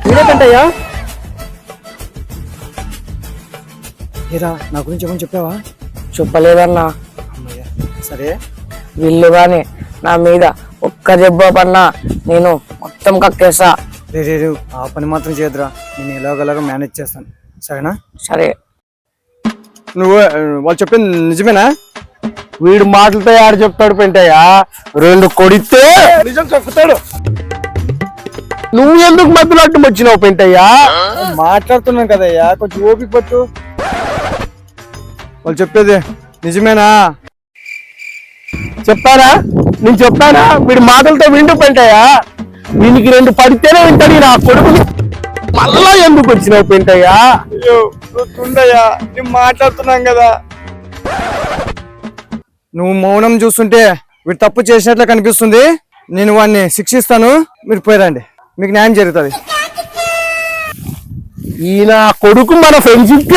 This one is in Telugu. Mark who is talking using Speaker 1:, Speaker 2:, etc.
Speaker 1: మీరేకంటయ్యా ఏరా నా గురించి ఏమని చెప్పావా?
Speaker 2: చెప్పలేదన్నా.
Speaker 1: అమ్మయ్య సరే.
Speaker 2: వీళ్ళు గాని నా మీద ఒక్క దెబ్బ పన్నా నేను మొత్తం కక్కేస్తా.
Speaker 1: రే ఆ పని మాత్రం చేయదురా, నేను ఎలాగోలాగా మేనేజ్ చేస్తాను సరేనా?
Speaker 2: సరే.
Speaker 1: నువ్వు వాళ్ళు చెప్పింది నిజమేనా?
Speaker 2: వీడు మాటలతో ఆడు చెప్తాడు పెంటయ్యా, 2 కొడితే
Speaker 1: నిజం చెప్తాడు.
Speaker 2: నువ్వు ఎందుకు మధ్యలో అడ్డం వచ్చినావు పెంటయ్యా?
Speaker 1: మాట్లాడుతున్నాను కదయ్యా, కొంచెం ఓపిక పట్టు. వాళ్ళు చెప్పేది నిజమేనా?
Speaker 2: చెప్పారా? నేను చెప్పానా? వీడి మాటలతో వింటూ పెంటయ్యా, వీనికి 2 పడితేనే వింటాడు నా కొడుకుని. మళ్ళా ఎందుకు వచ్చినావు పెంటయ్యా?
Speaker 1: ఉండయ్యా, నేను మాట్లాడుతున్నాం కదా. నువ్వు మౌనం చూస్తుంటే వీడు తప్పు చేసినట్లే కనిపిస్తుంది. నేను వాడిని శిక్షిస్తాను, మీరు పోయిరండి, మీకు న్యాయం జరుగుతుంది.
Speaker 2: ఈయన కొడుకు మన ఫ్రెండ్షిప్